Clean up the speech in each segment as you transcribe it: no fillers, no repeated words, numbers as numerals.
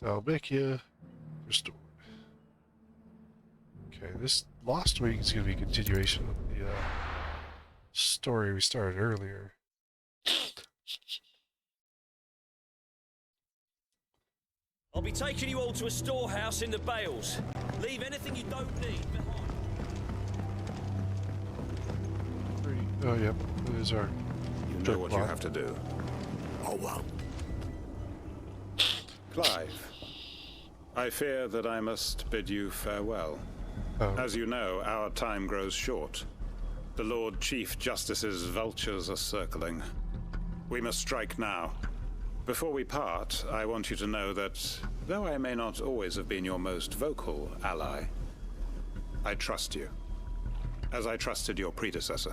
I'll make you restored. Okay, this Lost Wing is going to be a continuation of the story we started earlier. I'll be taking you all to a storehouse in the Bales. Leave anything you don't need behind. Oh, yep. It is our... You know what you have to do. Oh, well. Clive, I fear that I must bid you farewell. Oh. As you know, our time grows short. The Lord Chief Justice's vultures are circling. We must strike now. Before we part, I want you to know that, though I may not always have been your most vocal ally, I trust you, as I trusted your predecessor.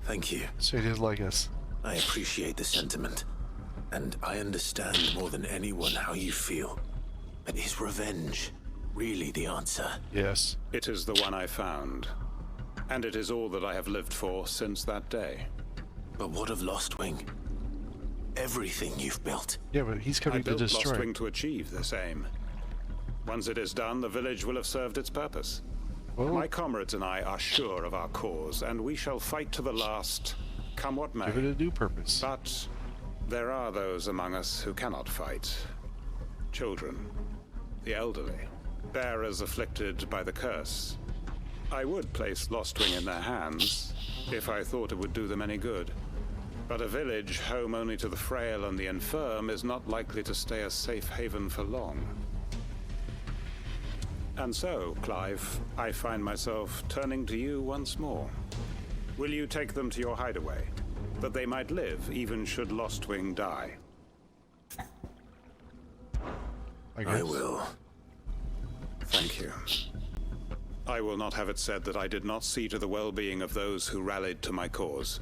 Thank you. So he didn't like us. I appreciate the sentiment, and I understand more than anyone how you feel. But is revenge really the answer? Yes. It is the one I found, and it is all that I have lived for since that day. But what of Lost Wing? Everything you've built. Yeah, but he's coming to destroy. Lost Wing to achieve this aim. Once it is done, the village will have served its purpose. Well, My comrades and I are sure of our cause, and we shall fight to the last, come what may. give it a new purpose. But there are those among us who cannot fight. Children, the elderly, bearers afflicted by the curse. I would place Lost Wing in their hands, if I thought it would do them any good. But a village home only to the frail and the infirm is not likely to stay a safe haven for long. And so, Clive, I find myself turning to you once more. Will you take them to your hideaway, that they might live even should Lost Wing die? I will. Thank you. I will not have it said that I did not see to the well-being of those who rallied to my cause.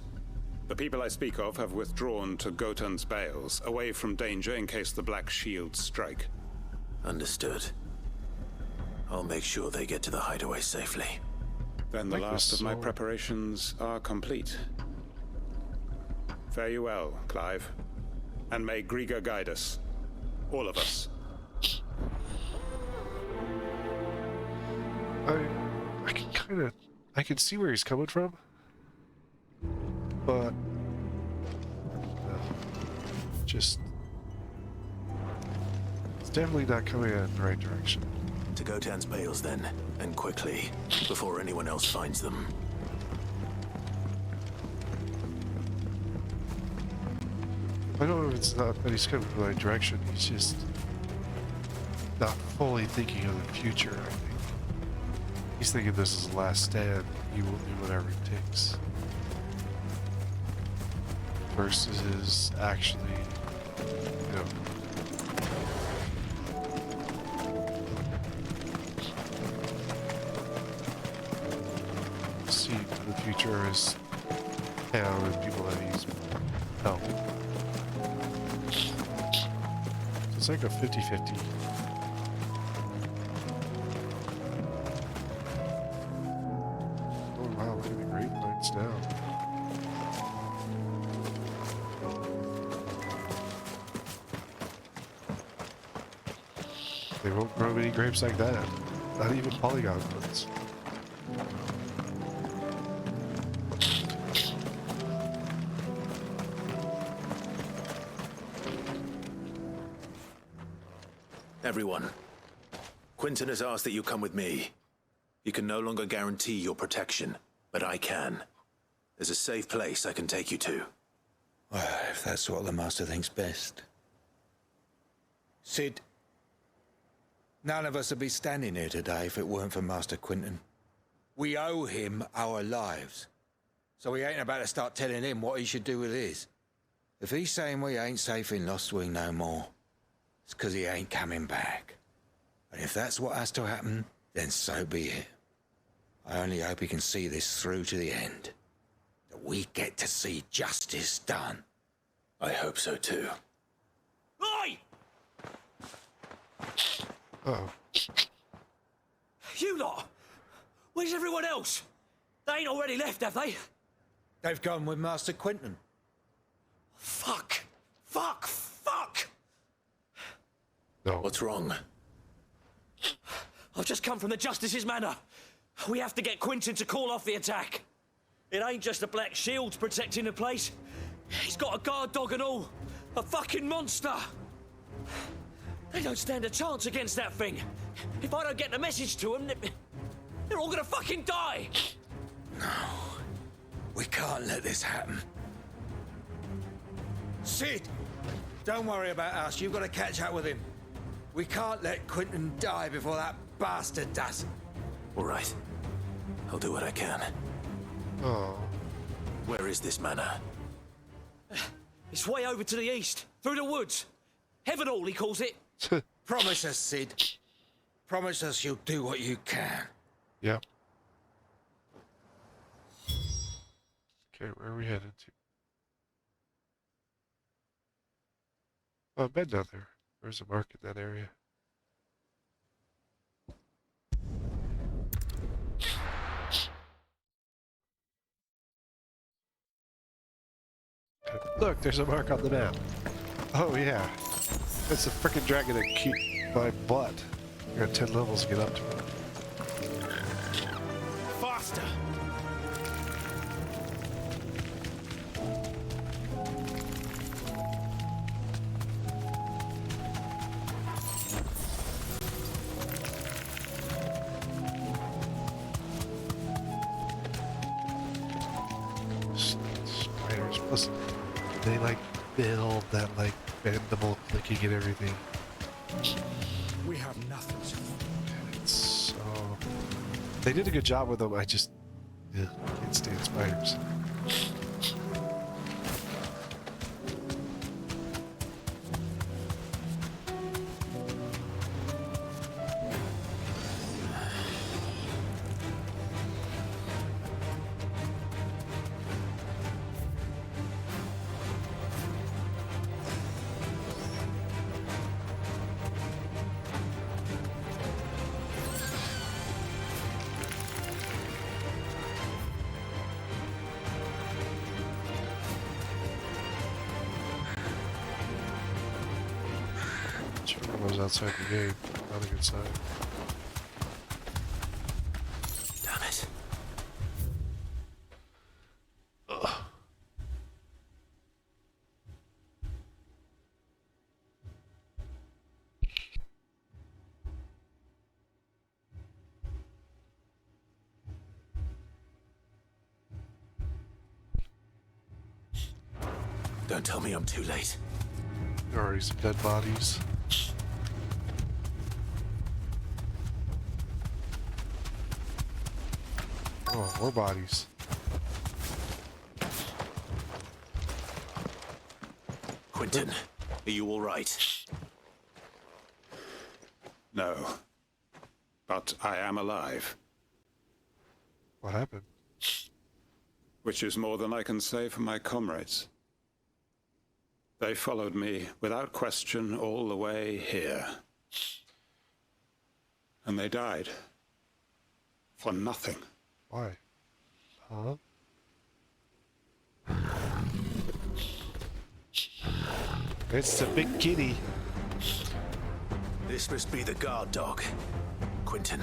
The people I speak of have withdrawn to Gotan's Bales, away from danger in case the Black Shields strike. Understood. I'll make sure they get to the hideaway safely. Then the last of my preparations are complete. Fare you well, Clive. And may Griga guide us. All of us. I can see where he's coming from, but just it's definitely not coming in the right direction. To Gotan's Bales then, and quickly, before anyone else finds them. I don't know if it's not that he's coming in the right direction. He's just not fully thinking of the future, I think. He's thinking this is the last stand. He will do whatever it takes. Versus actually, you know, see the future as town and people that he's helped. So it's like a 50-50. Oh wow, look at the grapevines down. They won't grow many grapes like that. Not even polygon ones. Everyone, Quinton has asked that you come with me. He can no longer guarantee your protection, but I can. There's a safe place I can take you to. Well, if that's what the Master thinks best. Sid, none of us would be standing here today if it weren't for Master Quinton. We owe him our lives. So we ain't about to start telling him what he should do with his. If he's saying we ain't safe in Lost Wing no more, it's 'cause he ain't coming back. And if that's what has to happen, then so be it. I only hope he can see this through to the end. That we get to see justice done. I hope so too. Oi! Uh-oh. You lot! Where's everyone else? They ain't already left, have they? They've gone with Master Quinton. Fuck! Fuck! Fuck! No. What's wrong? I've just come from the Justice's manor. We have to get Quentin to call off the attack. It ain't just the Black Shields protecting the place. He's got a guard dog and all. A fucking monster. They don't stand a chance against that thing. If I don't get the message to them, they're all gonna fucking die. We can't let this happen. Sid! Don't worry about us. You've got to catch up with him. We can't let Quentin die before that bastard does. All right. I'll do what I can. Oh. Where is this manor? It's way over to the east, through the woods. Heaven Hall, he calls it. Promise us, Sid. Promise us you'll do what you can. Yep. Okay, where are we headed to? Oh, I've been down there. There's a mark in that area. Look, there's a mark on the map. Oh yeah. That's a frickin' dragon that kicked my butt. I got 10 levels to get up to it. Faster! Spiders. Plus, they like build that like bendable clicking and everything. We have nothing to... It's so... They did a good job with them. I just can't stand spiders. Was outside the gate. Not a good sign. Damn it. Ugh. Don't tell me I'm too late. There are already some dead bodies. Oh, more bodies. Quentin, are you all right? No. But I am alive, What happened? which is more than I can say for my comrades. They followed me without question all the way here. And they died. For nothing. Why? Huh? It's the big kitty. This must be the guard dog. Quentin.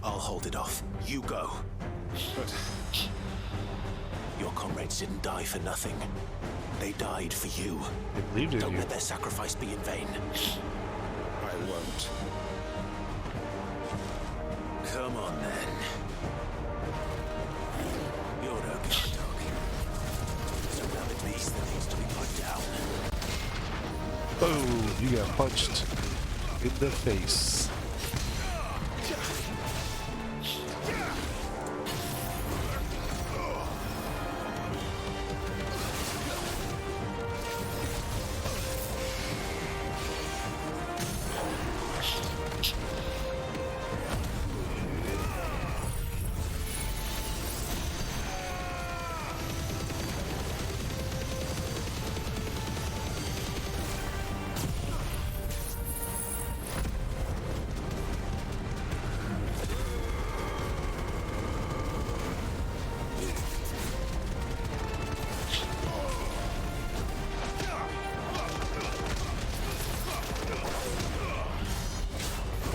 I'll hold it off. You go. But Your comrades didn't die for nothing. They died for you. They believed in Don't you. let their sacrifice be in vain. I won't. Come on, then. You're no guard dog. There's a rabid beast that needs to be put down. Boom! You got punched in the face.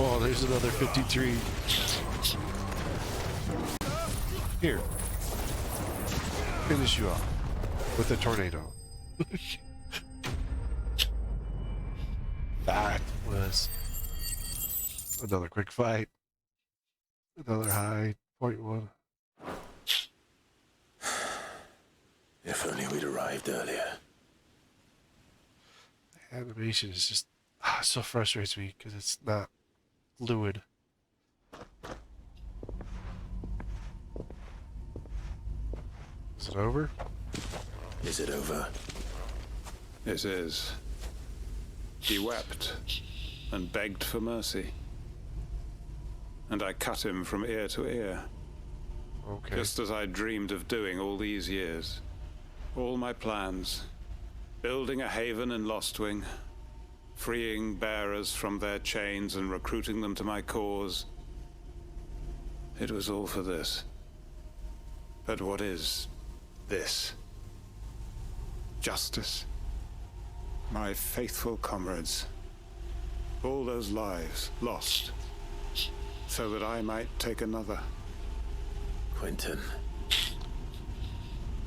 Oh, there's another 53. Here. Finish you off with a tornado. That was another quick fight. Another high, point one. If only we'd arrived earlier. Animation is just so frustrates me because it's not fluid. Is it over? Is it over? It is. He wept and begged for mercy. And I cut him from ear to ear. Okay. Just as I dreamed of doing all these years. All my plans. Building a haven in Lostwing. Freeing bearers from their chains and recruiting them to my cause. It was all for this. But what is this? Justice. My faithful comrades. All those lives lost. So that I might take another. Quentin.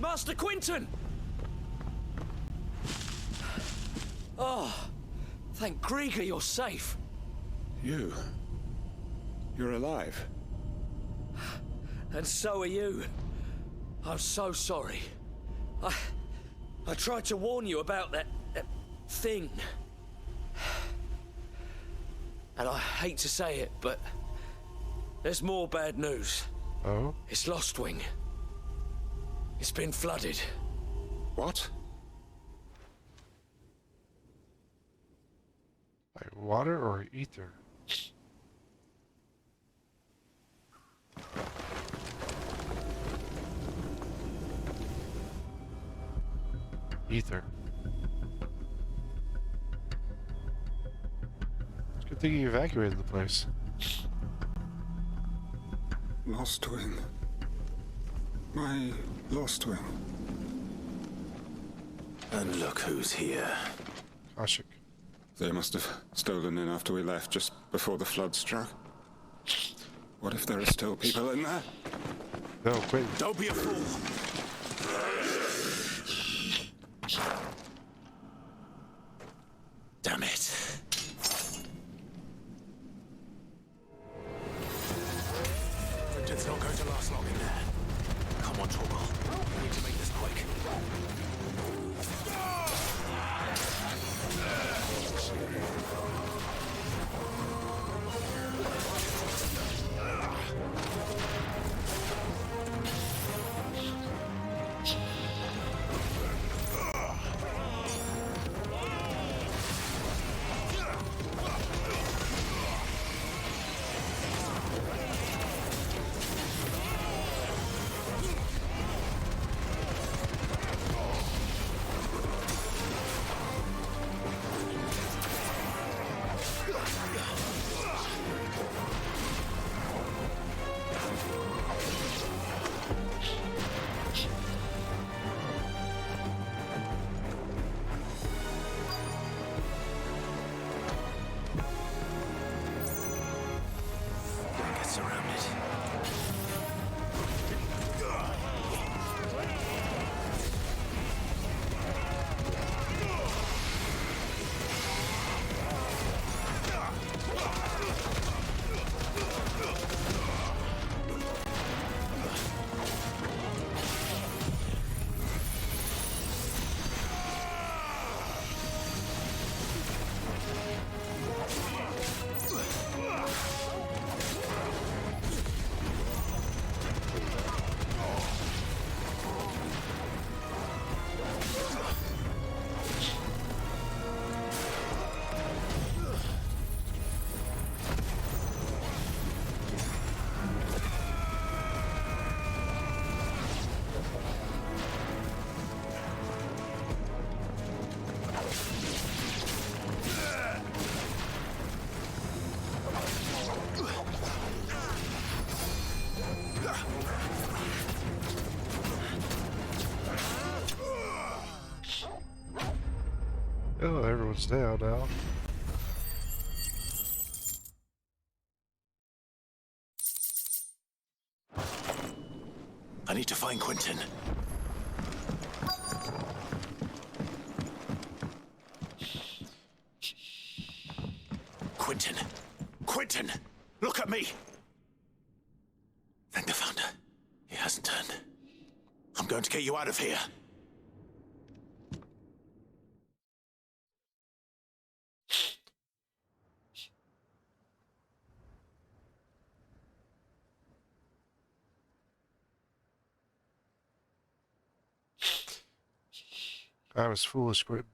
Master Quinton! Oh, thank Grieger you're safe. You. You're alive. And so are you. I'm so sorry. I tried to warn you about that thing. And I hate to say it, but there's more bad news. Oh? It's Lostwing. It's been flooded. What? By water or ether? Ether. It's a good thing you evacuated the place. Lostwing. My Lostwing. And look who's here. Kashik. They must have stolen in after we left, just before the flood struck. What if there are still people in there? No, Quentin. Don't be a fool! Damn it. Quentin's not going to last long in there. Come on, Torgal. We need to make this quick. Oh, everyone's down now. I need to find Quentin. Quentin! Quentin! Look at me! Thank the Founder. He hasn't turned. I'm going to get you out of here. I was foolish, Quentin.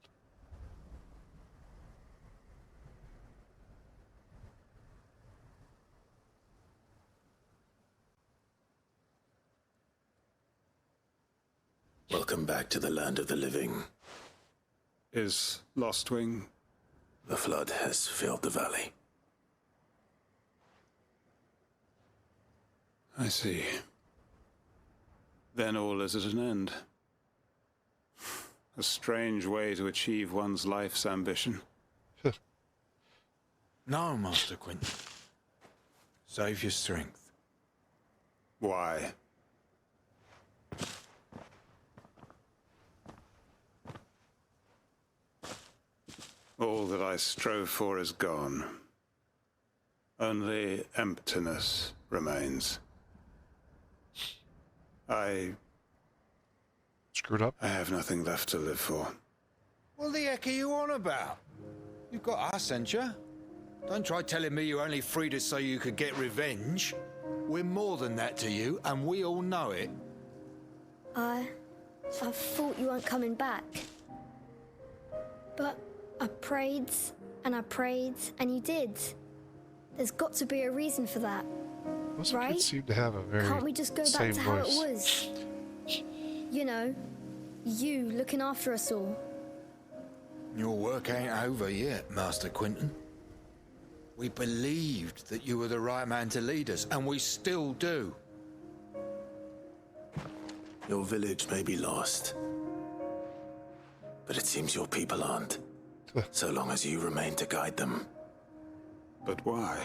Welcome back to the land of the living. Is Lostwing? The flood has filled the valley. I see. Then all is at an end. A strange way to achieve one's life's ambition. No, Master Quentin. Save your strength. Why? All that I strove for is gone. Only emptiness remains. I Screwed up. have nothing left to live for. What the heck are you on about? You've got us, ain't you? Don't try telling me you only freed us so you could get revenge. We're more than that to you, and we all know it. I thought you weren't coming back. But I prayed, and you did. There's got to be a reason for that. Most Right? kids seem to have a very Can't we just go back same to how it voice. was? You know, you looking after us all. Your work ain't over yet, Master Quentin. We believed that you were the right man to lead us, and we still do. Your village may be lost, but it seems your people aren't. So long as you remain to guide them. But why?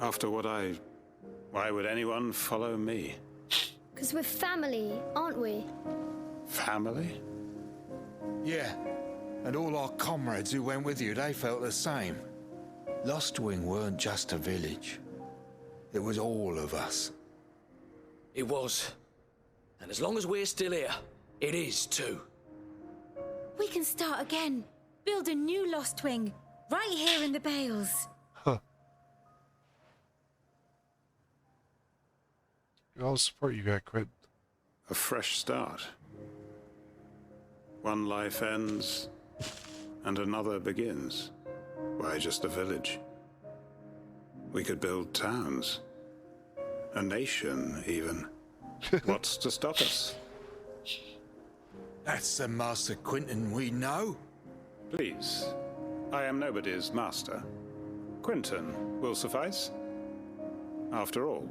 After what why would anyone follow me? 'Cause we're family, aren't we? Family? Yeah, and all our comrades who went with you, they felt the same. Lostwing weren't just a village. It was all of us. It was. And as long as we're still here, it is too. We can start again. Build a new Lost Wing, right here in the Bales. Huh. All the support you got, Quentin. A fresh start. One life ends, and another begins. Why just a village? We could build towns. A nation, even. What's to stop us? That's the Master Quentin we know. Please, I am nobody's master. Quentin will suffice. After all,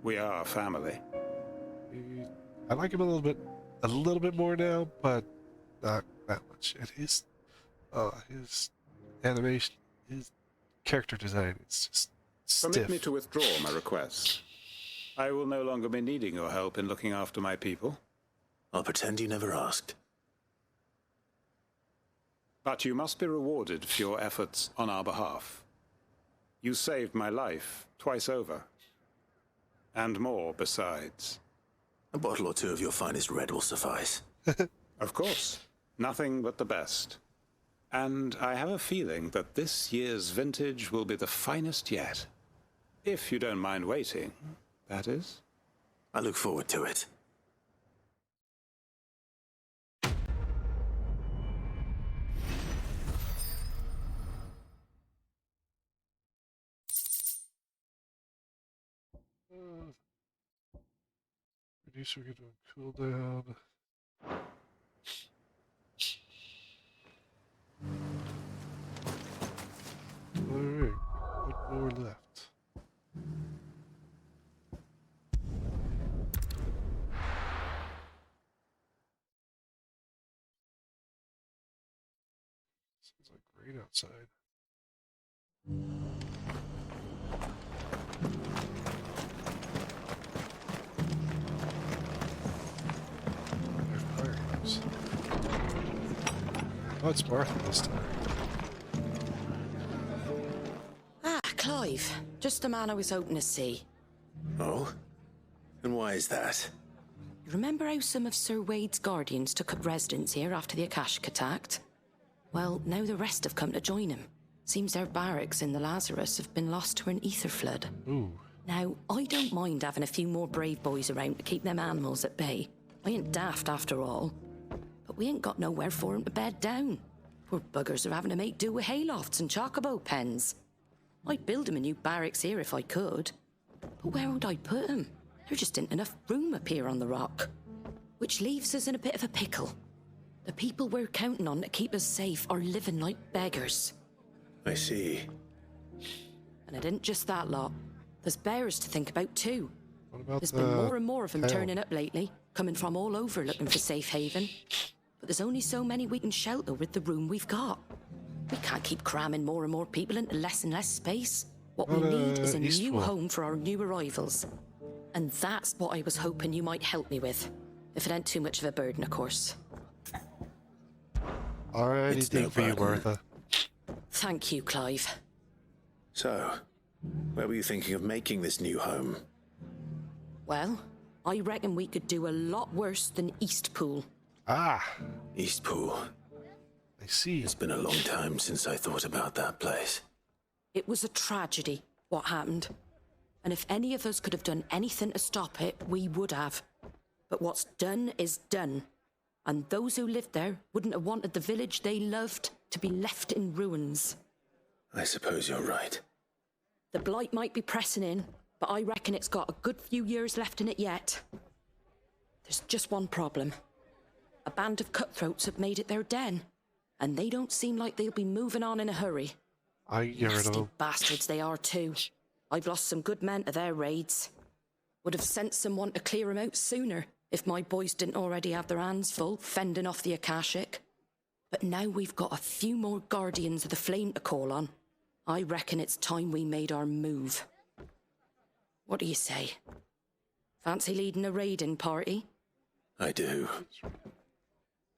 we are family. I like him a little bit more now, but not that much. And his animation, his character design, it's just stiff. Permit me to withdraw my request. I will no longer be needing your help in looking after my people. I'll pretend you never asked. But you must be rewarded for your efforts on our behalf. You saved my life twice over. And more besides. A bottle or two of your finest red will suffice. Of course. Nothing but the best. And I have a feeling that this year's vintage will be the finest yet. If you don't mind waiting, that is. I look forward to it. Producer get a cooldown. Alright, one more left. Sounds like great outside. Oh, it's Martha this time. Ah, Clive. Just the man I was hoping to see. Oh? And why is that? You remember how some of Sir Wade's guardians took up residence here after the Akashic attacked? Well, now the rest have come to join him. Seems their barracks in the Lazarus have been lost to an ether flood. Ooh. Now, I don't mind having a few more brave boys around to keep them animals at bay. I ain't daft after all. But we ain't got nowhere for 'em to bed down. Poor buggers are having to make do with haylofts and chocobo pens. I'd build 'em a new barracks here if I could. But where would I put 'em? There just ain't enough room up here on the rock. Which leaves us in a bit of a pickle. The people we're counting on to keep us safe are living like beggars. I see. And it isn't just that lot. There's bears to think about too. What about There's been more and more of them hell? turning up lately, coming from all over looking for safe haven. But there's only so many we can shelter with the room we've got. We can't keep cramming more and more people into less and less space. What we need is a new Eastwell. home for our new arrivals. And that's what I was hoping you might help me with. If it ain't too much of a burden, of course. Alrighty, It's no for you, burden. Martha. Thank you, Clive. So, where were you thinking of making this new home? Well, I reckon we could do a lot worse than Eastpool. Ah, Eastpool. I see. It's been a long time since I thought about that place. It was a tragedy, what happened. And if any of us could have done anything to stop it, we would have. But what's done is done. And those who lived there wouldn't have wanted the village they loved to be left in ruins. I suppose you're right. The blight might be pressing in, but I reckon it's got a good few years left in it yet. There's just one problem. A band of cutthroats have made it their den, and they don't seem like they'll be moving on in a hurry. I get rid of Nasty them. bastards they are too. I've lost some good men to their raids. Would have sent someone to clear 'em out sooner if my boys didn't already have their hands full fending off the Akashic. But now we've got a few more guardians of the flame to call on. I reckon it's time we made our move. What do you say? Fancy leading a raiding party? I do.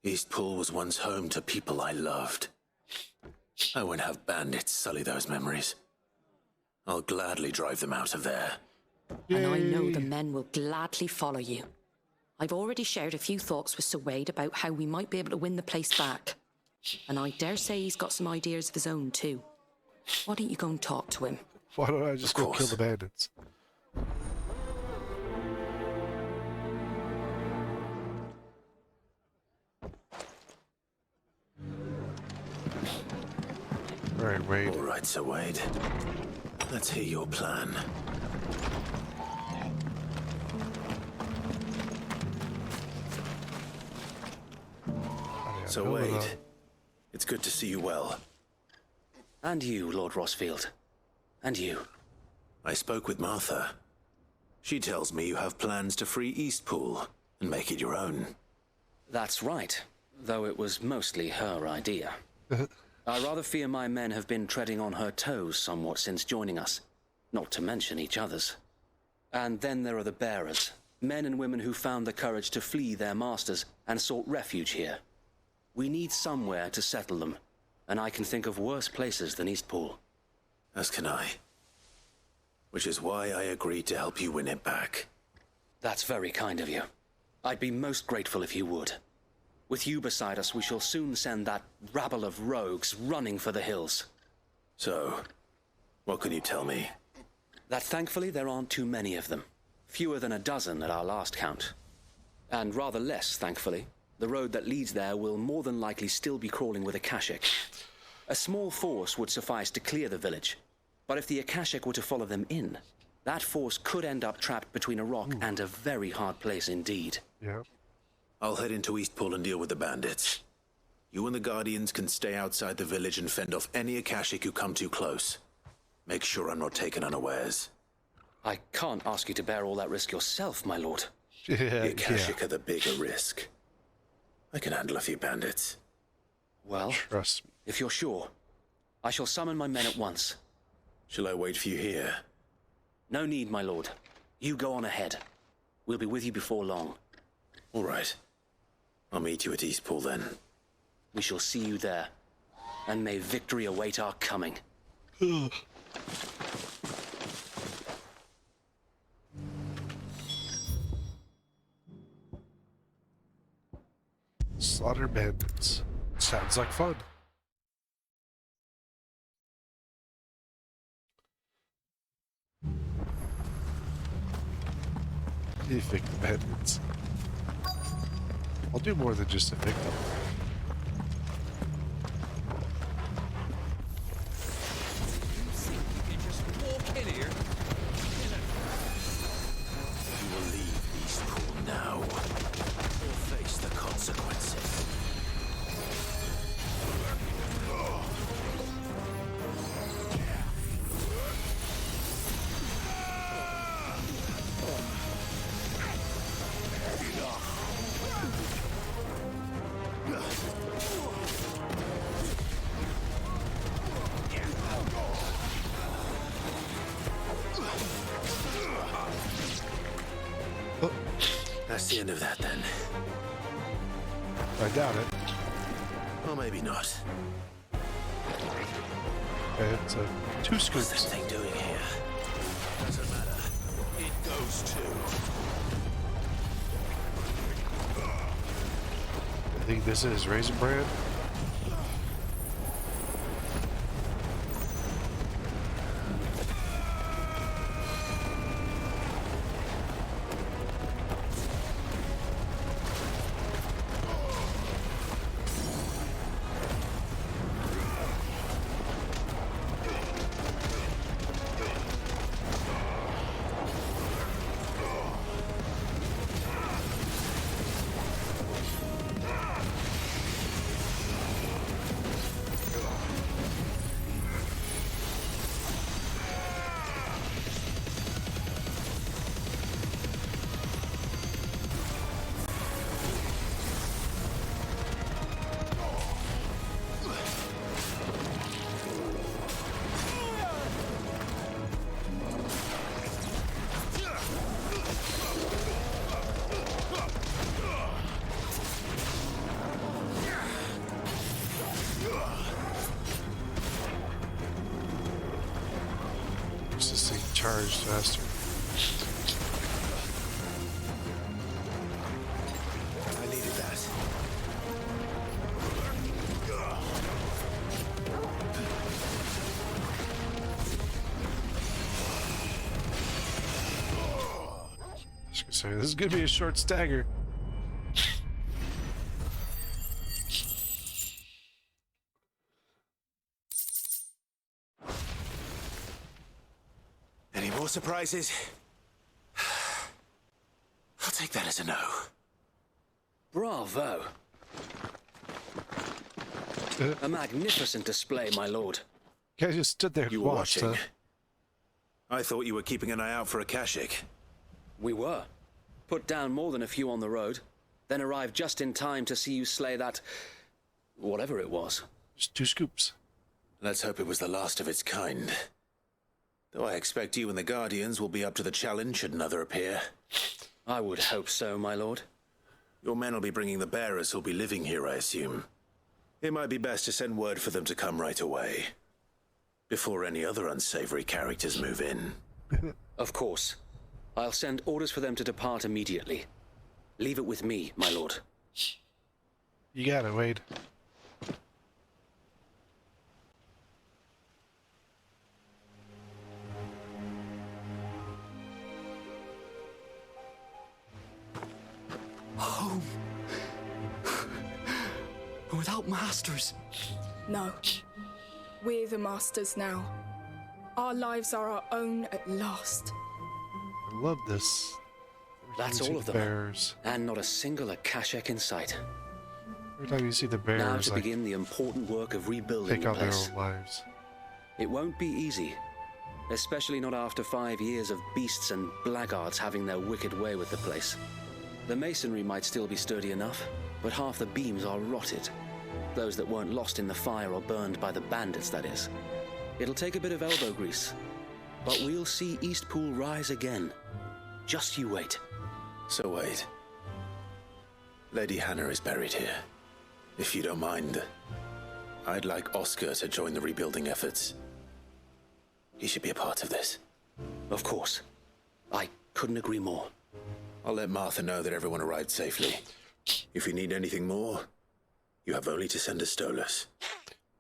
Eastpool was once home to people I loved. I won't have bandits sully those memories. I'll gladly drive them out of there. And I know Yay. the men will gladly follow you. I've already shared a few thoughts with Sir Wade about how we might be able to win the place back. And I dare say he's got some ideas of his own too. Why don't you go and talk to him? Why don't I just Of go kill course. the bandits? Alright, wait. All right, Sir Wade. Let's hear your plan. So, Wade, it's good to see you well. And you, Lord Rossfield. And you. I spoke with Martha. She tells me you have plans to free Eastpool and make it your own. That's right, though it was mostly her idea. I rather fear my men have been treading on her toes somewhat since joining us, not to mention each other's. And then there are the bearers, men and women who found the courage to flee their masters and sought refuge here. We need somewhere to settle them, and I can think of worse places than Eastpool. As can I. Which is why I agreed to help you win it back. That's very kind of you. I'd be most grateful if you would. With you beside us, we shall soon send that rabble of rogues running for the hills. So, what can you tell me? That thankfully there aren't too many of them. Fewer than a dozen at our last count. And rather less, thankfully. The road that leads there will more than likely still be crawling with Akashic. A small force would suffice to clear the village. But if the Akashic were to follow them in, that force could end up trapped between a rock and a very hard place indeed. Yeah. I'll head into Eastpool and deal with the bandits. You and the Guardians can stay outside the village and fend off any Akashic who come too close. Make sure I'm not taken unawares. I can't ask you to bear all that risk yourself, my lord. Yeah, The Akashic are the bigger risk. I can handle a few bandits. Well, Trust me. if you're sure, I shall summon my men at once. Shall I wait for you here? No need, my lord. You go on ahead. We'll be with you before long. All right. I'll meet you at Eastpool then. We shall see you there, and may victory await our coming. Slaughter bandits. Sounds like fun. Evict the bandits. I'll do more than just evict them. You will leave Eastpool now, or face the consequences. That's the end of that, then. I doubt it. Or maybe not. Okay, it's two What's scoops. this thing doing here? Doesn't matter. It goes too. I think this is Raisin Bran. This thing charged faster. I needed that. I was gonna say, this is gonna be a short stagger. Any more surprises? I'll take that as a no. Bravo! A magnificent display, my lord. Guy just stood there and You were watched. watching. I thought you were keeping an eye out for a Kashik. We were. Put down more than a few on the road, then arrived just in time to see you slay that... whatever it was. Just two scoops. Let's hope it was the last of its kind. Though I expect you and the Guardians will be up to the challenge should another appear. I would hope so, my lord. Your men will be bringing the bearers who'll be living here, I assume. It might be best to send word for them to come right away, before any other unsavory characters move in. Of course. I'll send orders for them to depart immediately. Leave it with me, my lord. You got it, Wade. Home. Without masters. No. We're the masters now. Our lives are our own at last. I love this. That's Every time all you of see them. the bears. And not a single Akashek in sight. Every time you see the bears, Now to like, begin the important work of rebuilding take the out their place. own lives. It won't be easy. Especially not after 5 years of beasts and blackguards having their wicked way with the place. The masonry might still be sturdy enough, but half the beams are rotted. Those that weren't lost in the fire or burned by the bandits, that is. It'll take a bit of elbow grease. But we'll see Eastpool rise again. Just you wait. So wait. Lady Hannah is buried here. If you don't mind, I'd like Oscar to join the rebuilding efforts. He should be a part of this. Of course. I couldn't agree more. I'll let Martha know that everyone arrived safely. If you need anything more, you have only to send a Stolas.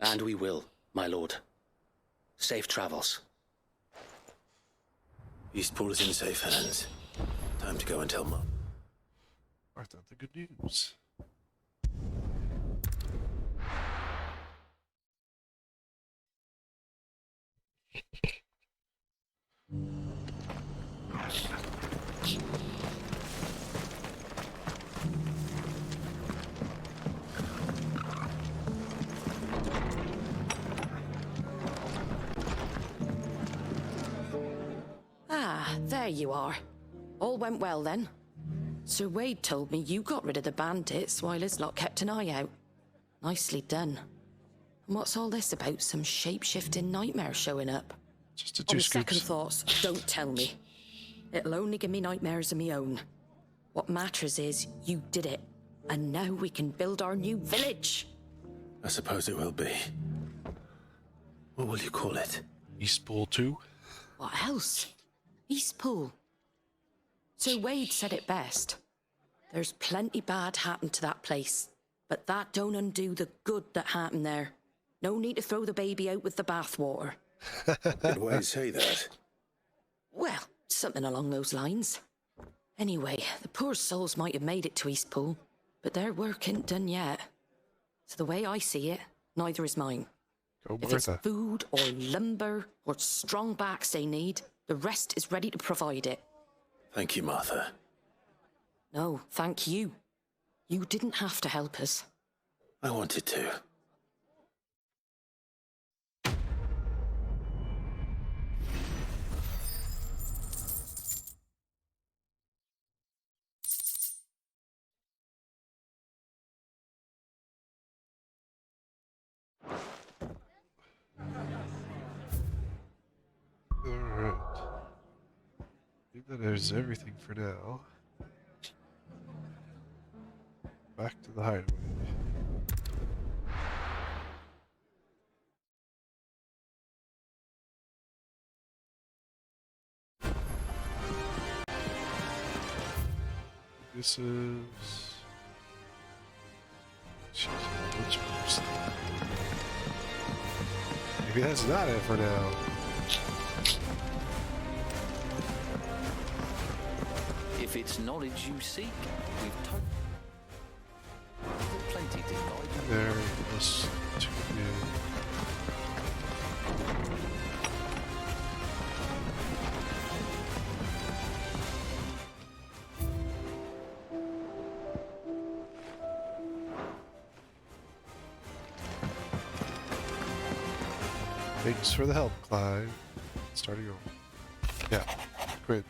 And we will, my lord. Safe travels. Eastpool is in safe hands. Time to go and tell Mom. Martha, the good news. Ah, there you are. All went well then. Sir Wade told me you got rid of the bandits while his lot kept an eye out. Nicely done. And what's all this about some shape-shifting nightmare showing up? Just a On two the scoops. second thoughts, don't tell me. It'll only give me nightmares of my own. What matters is you did it. And now we can build our new village. I suppose it will be. What will you call it? Eastpool 2? What else? Eastpool. Sir Wade said it best. There's plenty bad happened to that place, but that don't undo the good that happened there. No need to throw the baby out with the bathwater. Good way to say that. Well, something along those lines. Anyway, the poor souls might have made it to Eastpool, but their work ain't done yet. So the way I see it, neither is mine. Go If it's Martha. food or lumber or strong backs they need, the rest is ready to provide it. Thank you, Martha. No, thank you. You didn't have to help us. I wanted to. Alright. I think that is everything for now. Back to the hideaway. This is... Jeez, which person? Maybe that's not it for now. If it's knowledge you seek, we've plenty to guide you. There, plus 2. Thanks for the help, Clive. Starting over. Yeah, quit.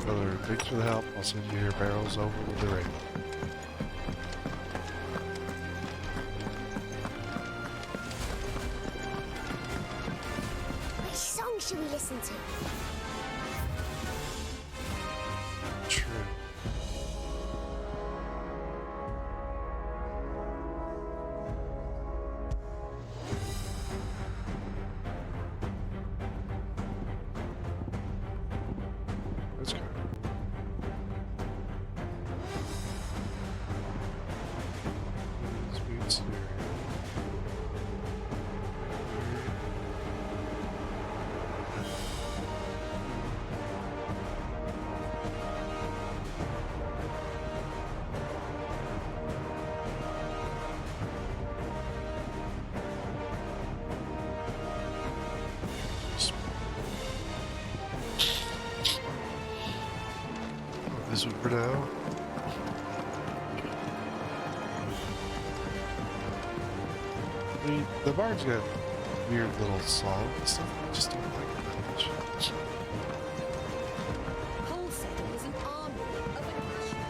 Brother, thanks for the help. I'll send you your barrels over with the raid. Which song should we listen to? True. That's kind of cool. Sweet scenario. This one for now. The bard's got weird little songs and stuff. I just don't like it that much. Wholesale is an army of action.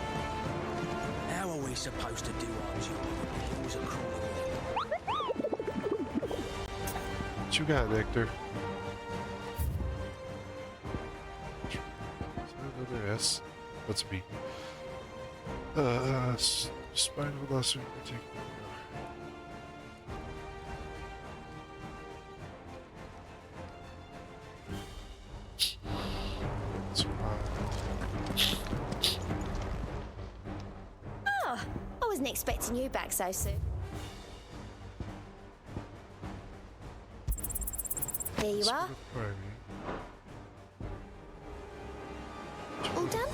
How are we supposed to do our job when the hills are crawling? What you got, Nectar? guess. What's it be? Spine of a lost in particular. Oh, I wasn't expecting you back so soon. Here you are. All done?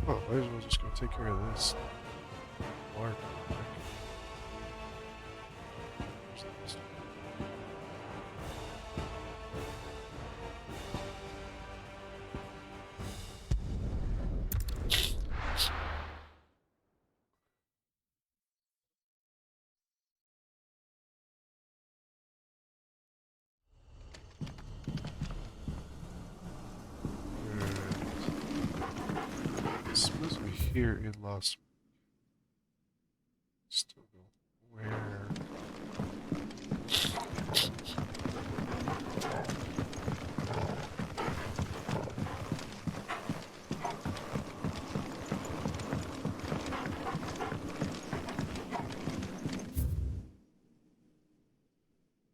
Well, might as well just go take care of this. Mark. It's supposed to be here in Lost. Still go where?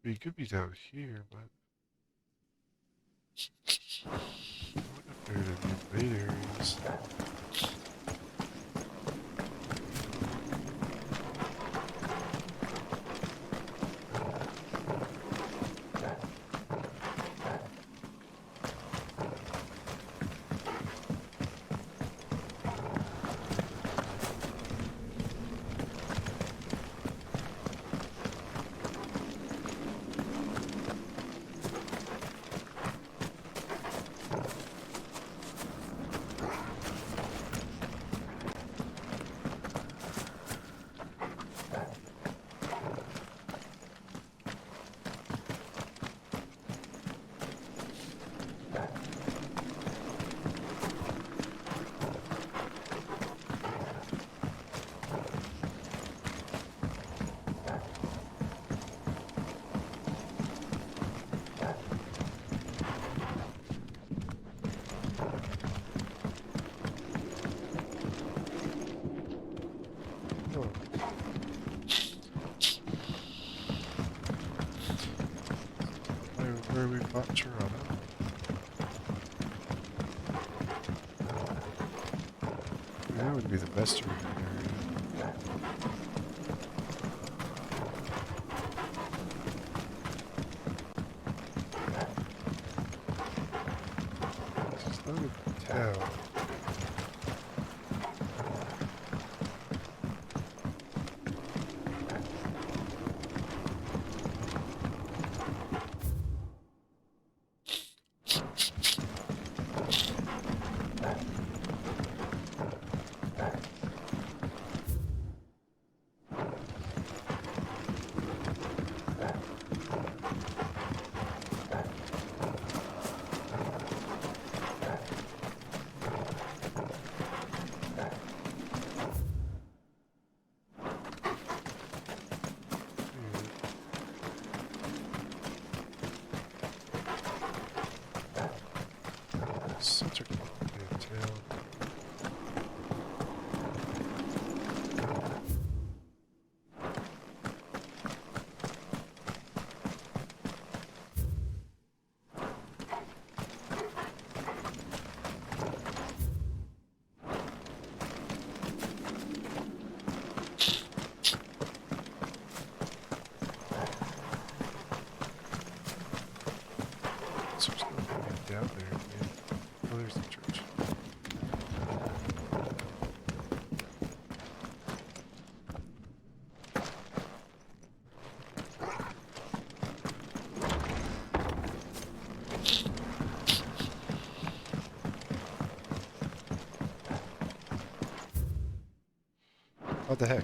He could be down here, but I wonder if there are any main areas. Where we fought Toronto. That would be the best area. It's not a town. Such a complicated town. So there's nothing down there, man. Oh, there's the What the heck?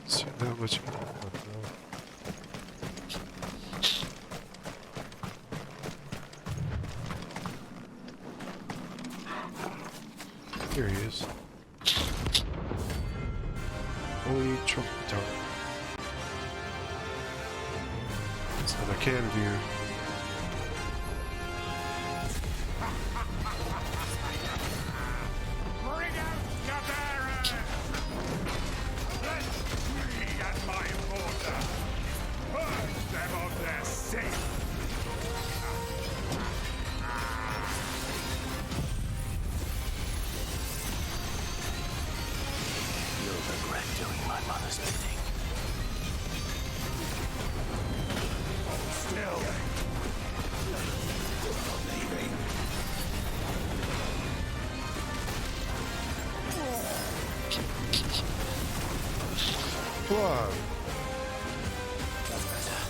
See that much. Here he is. Holy trumpeter. That's another cannon here. Bring out your bearers! Let me and my order purge them of their sin! You'll regret doing my mother's bidding. Still. Leaving. Come on. That's better.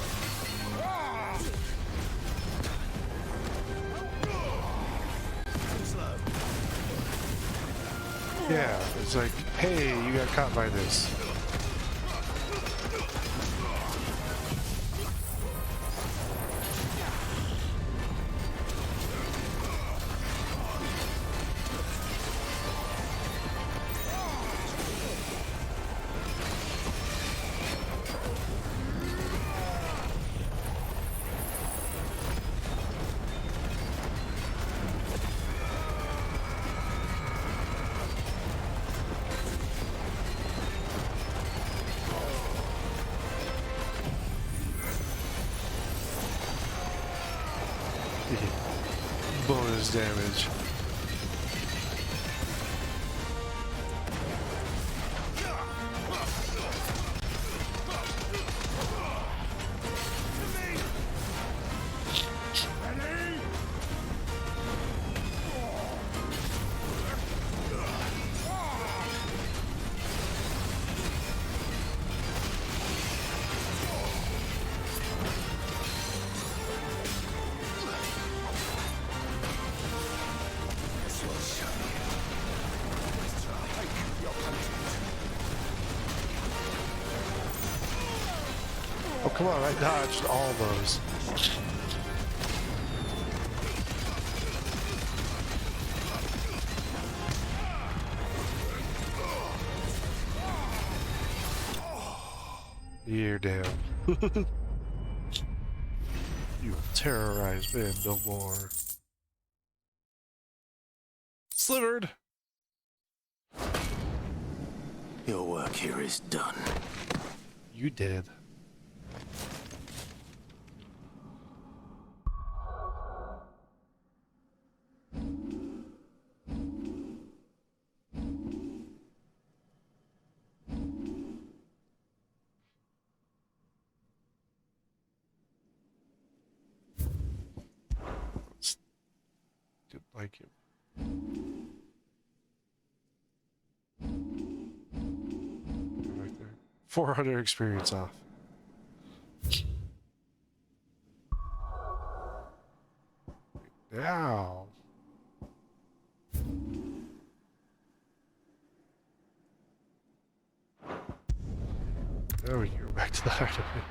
Slow. Yeah, it's like, hey, you got caught by this. Bonus damage. Oh, come on, I dodged all those. You're down. You terrorized man no more. Slivered! Your work here is done. You did. Didn't like him. Right there. 400 experience off. Now. Now we can go back to the heart of it.